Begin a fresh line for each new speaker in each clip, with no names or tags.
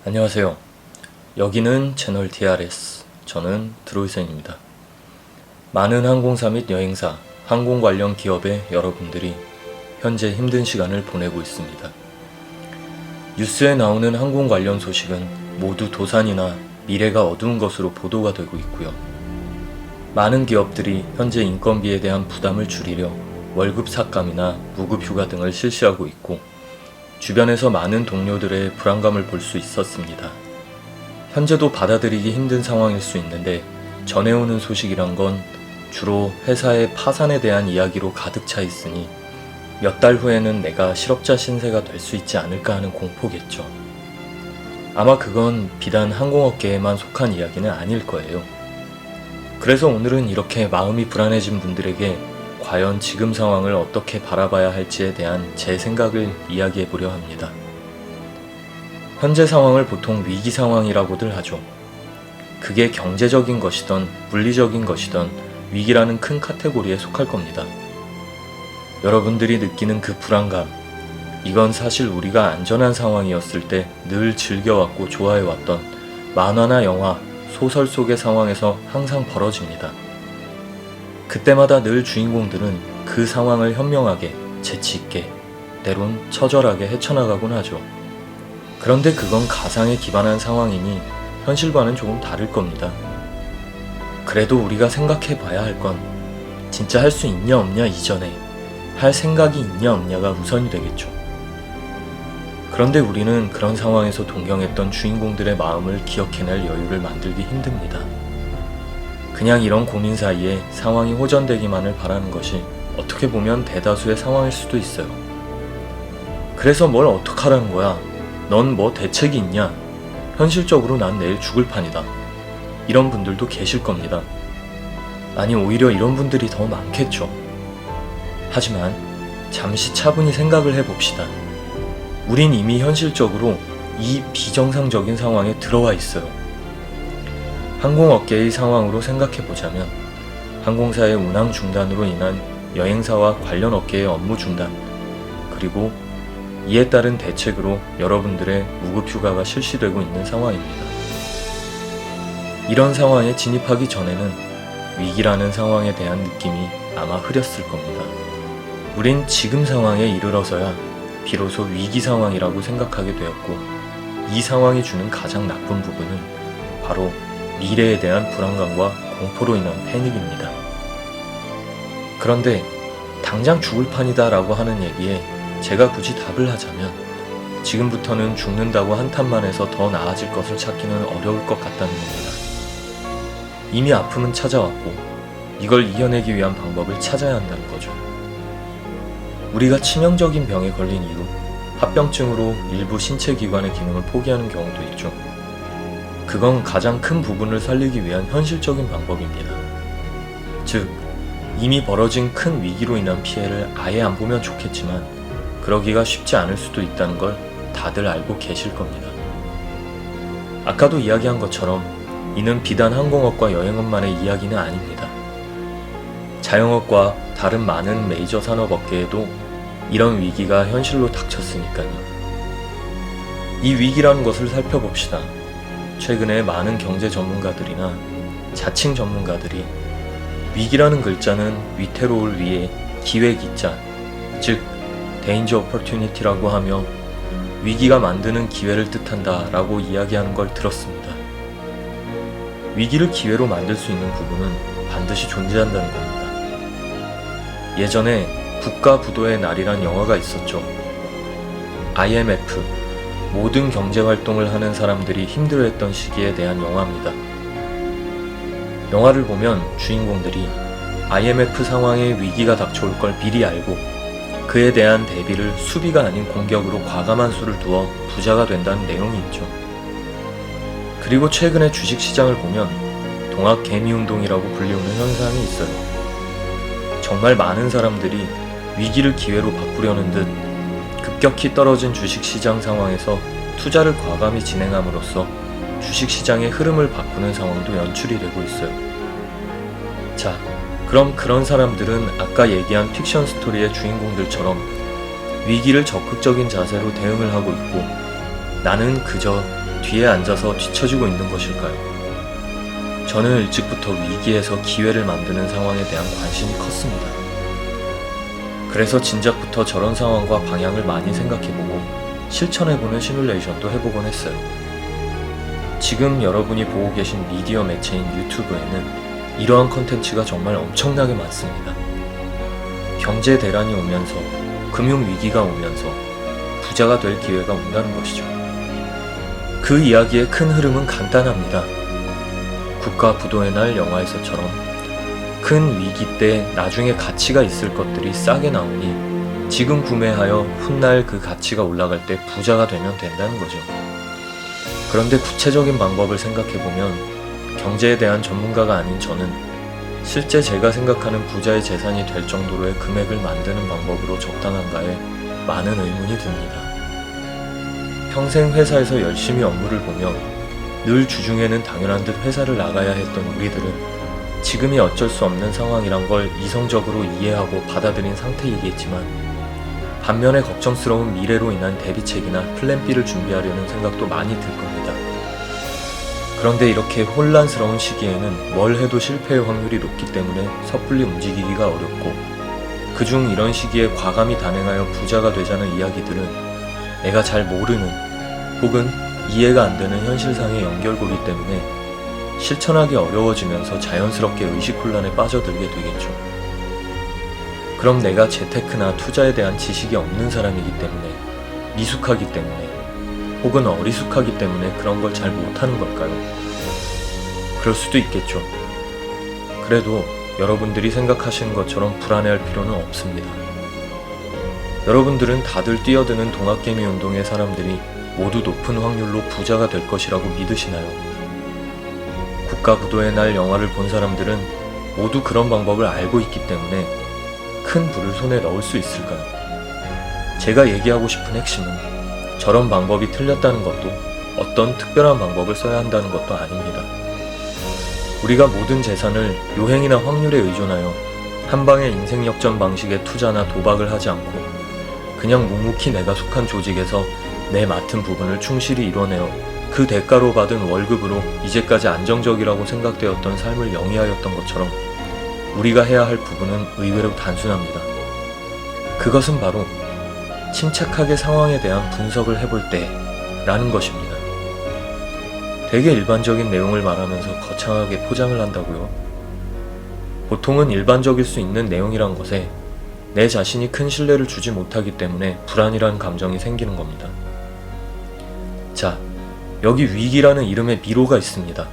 안녕하세요. 여기는 채널 DRS. 저는 드로이센입니다. 많은 항공사 및 여행사, 항공 관련 기업의 여러분들이 현재 힘든 시간을 보내고 있습니다. 뉴스에 나오는 항공 관련 소식은 모두 도산이나 미래가 어두운 것으로 보도가 되고 있고요. 많은 기업들이 현재 인건비에 대한 부담을 줄이려 월급 삭감이나 무급 휴가 등을 실시하고 있고, 주변에서 많은 동료들의 불안감을 볼 수 있었습니다. 현재도 받아들이기 힘든 상황일 수 있는데, 전해오는 소식이란 건 주로 회사의 파산에 대한 이야기로 가득 차 있으니 몇 달 후에는 내가 실업자 신세가 될 수 있지 않을까 하는 공포겠죠. 아마 그건 비단 항공업계에만 속한 이야기는 아닐 거예요. 그래서 오늘은 이렇게 마음이 불안해진 분들에게 과연 지금 상황을 어떻게 바라봐야 할지에 대한 제 생각을 이야기해 보려 합니다. 현재 상황을 보통 위기 상황이라고들 하죠. 그게 경제적인 것이든 물리적인 것이든 위기라는 큰 카테고리에 속할 겁니다. 여러분들이 느끼는 그 불안감, 이건 사실 우리가 안전한 상황이었을 때 늘 즐겨왔고 좋아해왔던 만화나 영화, 소설 속의 상황에서 항상 벌어집니다. 그때마다 늘 주인공들은 그 상황을 현명하게, 재치있게, 때론 처절하게 헤쳐나가곤 하죠. 그런데 그건 가상에 기반한 상황이니 현실과는 조금 다를 겁니다. 그래도 우리가 생각해 봐야 할 건 진짜 할 수 있냐 없냐 이전에 할 생각이 있냐 없냐가 우선이 되겠죠. 그런데 우리는 그런 상황에서 동경했던 주인공들의 마음을 기억해낼 여유를 만들기 힘듭니다. 그냥 이런 고민 사이에 상황이 호전되기만을 바라는 것이 어떻게 보면 대다수의 상황일 수도 있어요. 그래서 뭘 어떡하라는 거야? 넌 뭐 대책이 있냐? 현실적으로 난 내일 죽을 판이다. 이런 분들도 계실 겁니다. 아니, 오히려 이런 분들이 더 많겠죠. 하지만 잠시 차분히 생각을 해봅시다. 우린 이미 현실적으로 이 비정상적인 상황에 들어와 있어요. 항공업계의 상황으로 생각해보자면 항공사의 운항 중단으로 인한 여행사와 관련 업계의 업무 중단, 그리고 이에 따른 대책으로 여러분들의 무급 휴가가 실시되고 있는 상황입니다. 이런 상황에 진입하기 전에는 위기라는 상황에 대한 느낌이 아마 흐렸을 겁니다. 우린 지금 상황에 이르러서야 비로소 위기 상황이라고 생각하게 되었고, 이 상황이 주는 가장 나쁜 부분은 바로 미래에 대한 불안감과 공포로 인한 패닉입니다. 그런데 당장 죽을 판이다 라고 하는 얘기에 제가 굳이 답을 하자면, 지금부터는 죽는다고 한탄만 해서 더 나아질 것을 찾기는 어려울 것 같다는 겁니다. 이미 아픔은 찾아왔고 이걸 이겨내기 위한 방법을 찾아야 한다는 거죠. 우리가 치명적인 병에 걸린 이후 합병증으로 일부 신체 기관의 기능을 포기하는 경우도 있죠. 그건 가장 큰 부분을 살리기 위한 현실적인 방법입니다. 즉, 이미 벌어진 큰 위기로 인한 피해를 아예 안 보면 좋겠지만 그러기가 쉽지 않을 수도 있다는 걸 다들 알고 계실 겁니다. 아까도 이야기한 것처럼 이는 비단 항공업과 여행업만의 이야기는 아닙니다. 자영업과 다른 많은 메이저 산업업계에도 이런 위기가 현실로 닥쳤으니까요. 이 위기라는 것을 살펴봅시다. 최근에 많은 경제 전문가들이나 자칭 전문가들이 위기라는 글자는 위태로울 위에 기회기자, 즉 Danger Opportunity라고 하며 위기가 만드는 기회를 뜻한다 라고 이야기하는 걸 들었습니다. 위기를 기회로 만들 수 있는 부분은 반드시 존재한다는 겁니다. 예전에 국가부도의 날이란 영화가 있었죠. IMF, 모든 경제활동을 하는 사람들이 힘들어했던 시기에 대한 영화입니다. 영화를 보면 주인공들이 IMF 상황에 위기가 닥쳐올 걸 미리 알고 그에 대한 대비를 수비가 아닌 공격으로 과감한 수를 두어 부자가 된다는 내용이 있죠. 그리고 최근에 주식시장을 보면 동학개미운동이라고 불리우는 현상이 있어요. 정말 많은 사람들이 위기를 기회로 바꾸려는 듯 급격히 떨어진 주식시장 상황에서 투자를 과감히 진행함으로써 주식시장의 흐름을 바꾸는 상황도 연출이 되고 있어요. 자, 그럼 그런 사람들은 아까 얘기한 픽션 스토리의 주인공들처럼 위기를 적극적인 자세로 대응을 하고 있고, 나는 그저 뒤에 앉아서 뒤처지고 있는 것일까요? 저는 일찍부터 위기에서 기회를 만드는 상황에 대한 관심이 컸습니다. 그래서 진작부터 저런 상황과 방향을 많이 생각해보고 실천해보는 시뮬레이션도 해보곤 했어요. 지금 여러분이 보고 계신 미디어 매체인 유튜브에는 이러한 컨텐츠가 정말 엄청나게 많습니다. 경제 대란이 오면서, 금융 위기가 오면서 부자가 될 기회가 온다는 것이죠. 그 이야기의 큰 흐름은 간단합니다. 국가 부도의 날 영화에서처럼 큰 위기 때 나중에 가치가 있을 것들이 싸게 나오니 지금 구매하여 훗날 그 가치가 올라갈 때 부자가 되면 된다는 거죠. 그런데 구체적인 방법을 생각해보면 경제에 대한 전문가가 아닌 저는 실제 제가 생각하는 부자의 재산이 될 정도로의 금액을 만드는 방법으로 적당한가에 많은 의문이 듭니다. 평생 회사에서 열심히 업무를 보며 늘 주중에는 당연한 듯 회사를 나가야 했던 우리들은 지금이 어쩔 수 없는 상황이란 걸 이성적으로 이해하고 받아들인 상태이겠지만 반면에 걱정스러운 미래로 인한 대비책이나 플랜 B를 준비하려는 생각도 많이 들 겁니다. 그런데 이렇게 혼란스러운 시기에는 뭘 해도 실패의 확률이 높기 때문에 섣불리 움직이기가 어렵고 그중 이런 시기에 과감히 단행하여 부자가 되자는 이야기들은 내가 잘 모르는 혹은 이해가 안 되는 현실상의 연결고리 때문에 실천하기 어려워지면서 자연스럽게 의식혼란에 빠져들게 되겠죠. 그럼 내가 재테크나 투자에 대한 지식이 없는 사람이기 때문에, 미숙하기 때문에, 혹은 어리숙하기 때문에 그런 걸 잘 못하는 걸까요? 그럴 수도 있겠죠. 그래도 여러분들이 생각하시는 것처럼 불안해할 필요는 없습니다. 여러분들은 다들 뛰어드는 동학개미 운동의 사람들이 모두 높은 확률로 부자가 될 것이라고 믿으시나요? 국가부도의 날 영화를 본 사람들은 모두 그런 방법을 알고 있기 때문에 큰 불을 손에 넣을 수 있을까요? 제가 얘기하고 싶은 핵심은 저런 방법이 틀렸다는 것도 어떤 특별한 방법을 써야 한다는 것도 아닙니다. 우리가 모든 재산을 요행이나 확률에 의존하여 한방의 인생 역전 방식의 투자나 도박을 하지 않고 그냥 묵묵히 내가 속한 조직에서 내 맡은 부분을 충실히 이뤄내어 그 대가로 받은 월급으로 이제까지 안정적이라고 생각되었던 삶을 영위하였던 것처럼 우리가 해야 할 부분은 의외로 단순합니다. 그것은 바로 침착하게 상황에 대한 분석을 해볼 때라는 것입니다. 되게 일반적인 내용을 말하면서 거창하게 포장을 한다고요? 보통은 일반적일 수 있는 내용이란 것에 내 자신이 큰 신뢰를 주지 못하기 때문에 불안이라는 감정이 생기는 겁니다. 자, 여기 위기라는 이름의 미로가 있습니다.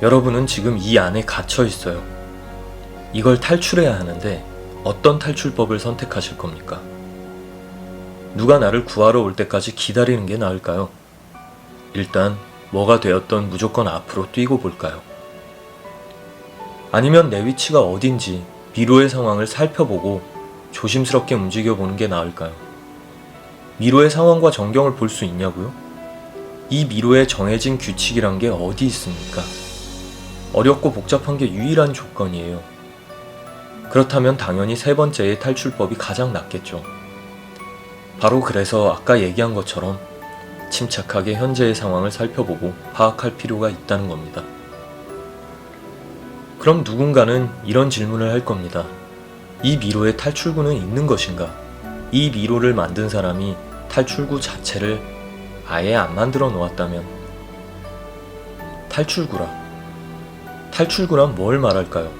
여러분은 지금 이 안에 갇혀 있어요. 이걸 탈출해야 하는데 어떤 탈출법을 선택하실 겁니까? 누가 나를 구하러 올 때까지 기다리는 게 나을까요? 일단 뭐가 되었던 무조건 앞으로 뛰고 볼까요? 아니면 내 위치가 어딘지 미로의 상황을 살펴보고 조심스럽게 움직여보는 게 나을까요? 미로의 상황과 전경을 볼 수 있냐고요? 이 미로에 정해진 규칙이란 게 어디 있습니까? 어렵고 복잡한 게 유일한 조건이에요. 그렇다면 당연히 세 번째의 탈출법이 가장 낫겠죠. 바로 그래서 아까 얘기한 것처럼 침착하게 현재의 상황을 살펴보고 파악할 필요가 있다는 겁니다. 그럼 누군가는 이런 질문을 할 겁니다. 이 미로에 탈출구는 있는 것인가? 이 미로를 만든 사람이 탈출구 자체를 아예 안 만들어 놓았다면 탈출구란 뭘 말할까요?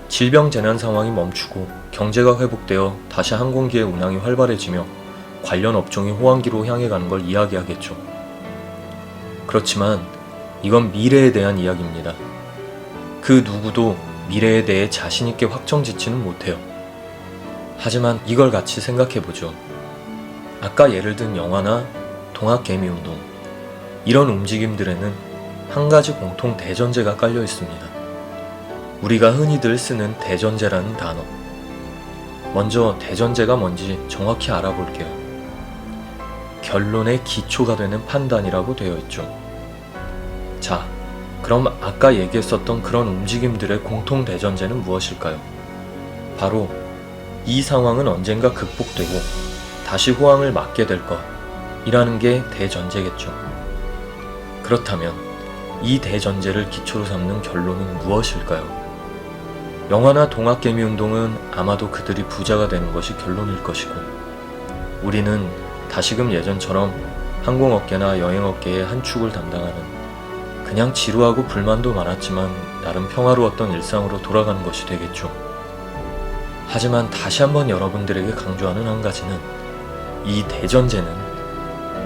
질병 재난 상황이 멈추고 경제가 회복되어 다시 항공기의 운항이 활발해지며 관련 업종이 호황기로 향해 가는 걸 이야기하겠죠. 그렇지만 이건 미래에 대한 이야기입니다. 그 누구도 미래에 대해 자신있게 확정짓지는 못해요. 하지만 이걸 같이 생각해보죠. 아까 예를 든 영화나 동학개미운동, 이런 움직임들에는 한 가지 공통 대전제가 깔려 있습니다. 우리가 흔히들 쓰는 대전제라는 단어. 먼저 대전제가 뭔지 정확히 알아볼게요. 결론의 기초가 되는 판단이라고 되어 있죠. 자, 그럼 아까 얘기했었던 그런 움직임들의 공통 대전제는 무엇일까요? 바로 이 상황은 언젠가 극복되고 다시 호황을 맞게 될 것, 이라는 게 대전제겠죠. 그렇다면 이 대전제를 기초로 삼는 결론은 무엇일까요? 영화나 동학개미운동은 아마도 그들이 부자가 되는 것이 결론일 것이고, 우리는 다시금 예전처럼 항공업계나 여행업계의 한 축을 담당하는 그냥 지루하고 불만도 많았지만 나름 평화로웠던 일상으로 돌아가는 것이 되겠죠. 하지만 다시 한번 여러분들에게 강조하는 한 가지는, 이 대전제는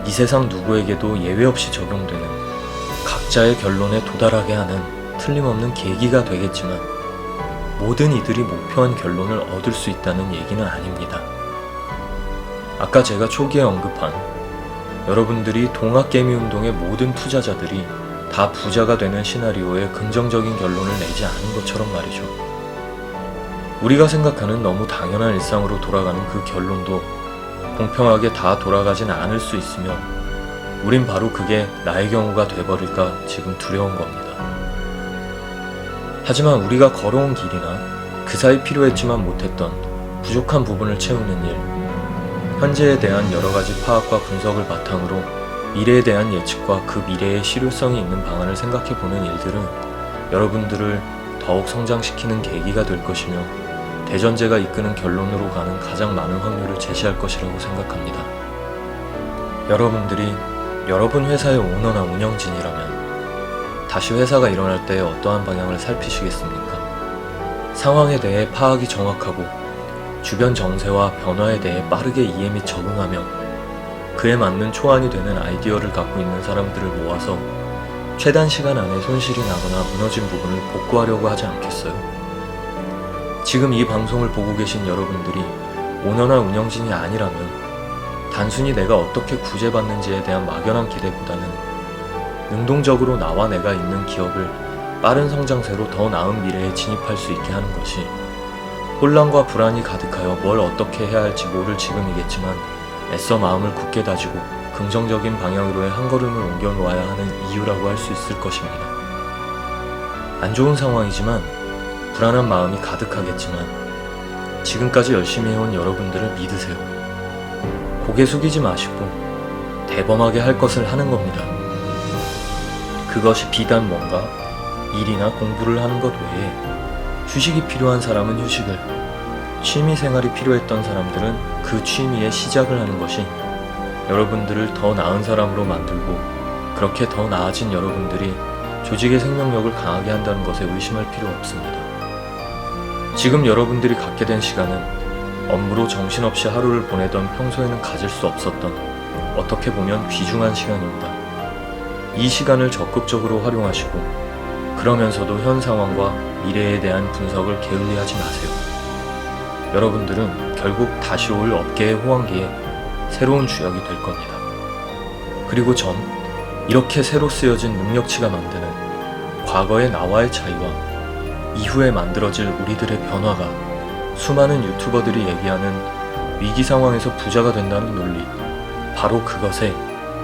이 세상 누구에게도 예외 없이 적용되는 각자의 결론에 도달하게 하는 틀림없는 계기가 되겠지만, 모든 이들이 목표한 결론을 얻을 수 있다는 얘기는 아닙니다. 아까 제가 초기에 언급한 여러분들이 동학개미운동의 모든 투자자들이 다 부자가 되는 시나리오에 긍정적인 결론을 내지 않은 것처럼 말이죠. 우리가 생각하는 너무 당연한 일상으로 돌아가는 그 결론도 공평하게 다 돌아가진 않을 수 있으며, 우린 바로 그게 나의 경우가 돼버릴까 지금 두려운 겁니다. 하지만 우리가 걸어온 길이나 그 사이 필요했지만 못했던 부족한 부분을 채우는 일, 현재에 대한 여러 가지 파악과 분석을 바탕으로 미래에 대한 예측과 그 미래의 실효성이 있는 방안을 생각해보는 일들은 여러분들을 더욱 성장시키는 계기가 될 것이며, 대전제가 이끄는 결론으로 가는 가장 많은 확률을 제시할 것이라고 생각합니다. 여러분들이 여러분 회사의 오너나 운영진이라면 다시 회사가 일어날 때 어떠한 방향을 살피시겠습니까? 상황에 대해 파악이 정확하고 주변 정세와 변화에 대해 빠르게 이해 및 적응하며 그에 맞는 초안이 되는 아이디어를 갖고 있는 사람들을 모아서 최단 시간 안에 손실이 나거나 무너진 부분을 복구하려고 하지 않겠어요? 지금 이 방송을 보고 계신 여러분들이 오너나 운영진이 아니라면 단순히 내가 어떻게 구제받는지에 대한 막연한 기대보다는 능동적으로 나와 내가 있는 기업을 빠른 성장세로 더 나은 미래에 진입할 수 있게 하는 것이, 혼란과 불안이 가득하여 뭘 어떻게 해야 할지 모를 지금이겠지만 애써 마음을 굳게 다지고 긍정적인 방향으로의 한 걸음을 옮겨 놓아야 하는 이유라고 할 수 있을 것입니다. 안 좋은 상황이지만, 불안한 마음이 가득하겠지만 지금까지 열심히 해온 여러분들을 믿으세요. 고개 숙이지 마시고 대범하게 할 것을 하는 겁니다. 그것이 비단 뭔가 일이나 공부를 하는 것 외에 휴식이 필요한 사람은 휴식을, 취미생활이 필요했던 사람들은 그 취미의 시작을 하는 것이 여러분들을 더 나은 사람으로 만들고, 그렇게 더 나아진 여러분들이 조직의 생명력을 강하게 한다는 것에 의심할 필요 없습니다. 지금 여러분들이 갖게 된 시간은 업무로 정신없이 하루를 보내던 평소에는 가질 수 없었던, 어떻게 보면 귀중한 시간입니다. 이 시간을 적극적으로 활용하시고, 그러면서도 현 상황과 미래에 대한 분석을 게을리하지 마세요. 여러분들은 결국 다시 올 업계의 호황기에 새로운 주역이 될 겁니다. 그리고 전 이렇게 새로 쓰여진 능력치가 만드는 과거의 나와의 차이와 이후에 만들어질 우리들의 변화가 수많은 유튜버들이 얘기하는 위기 상황에서 부자가 된다는 논리, 바로 그것에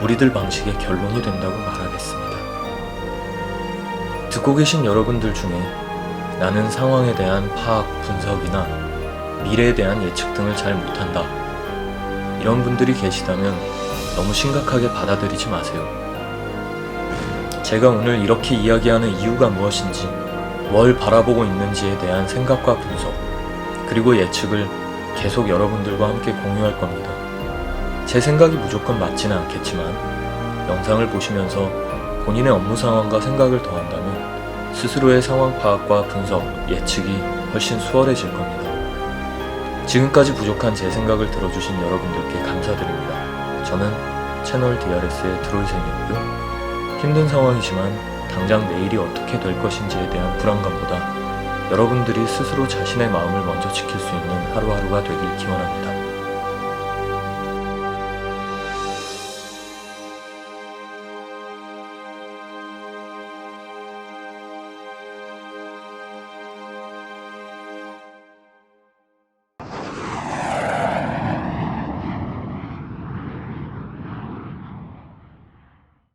우리들 방식의 결론이 된다고 말하겠습니다. 듣고 계신 여러분들 중에 나는 상황에 대한 파악, 분석이나 미래에 대한 예측 등을 잘 못한다, 이런 분들이 계시다면 너무 심각하게 받아들이지 마세요. 제가 오늘 이렇게 이야기하는 이유가 무엇인지, 뭘 바라보고 있는지에 대한 생각과 분석, 그리고 예측을 계속 여러분들과 함께 공유할 겁니다. 제 생각이 무조건 맞지는 않겠지만 영상을 보시면서 본인의 업무 상황과 생각을 더한다면 스스로의 상황 파악과 분석, 예측이 훨씬 수월해질 겁니다. 지금까지 부족한 제 생각을 들어주신 여러분들께 감사드립니다. 저는 채널 DRS의 드로이센이고요. 힘든 상황이지만 당장 내일이 어떻게 될 것인지에 대한 불안감보다 여러분들이 스스로 자신의 마음을 먼저 지킬 수 있는 하루하루가 되길 기원합니다.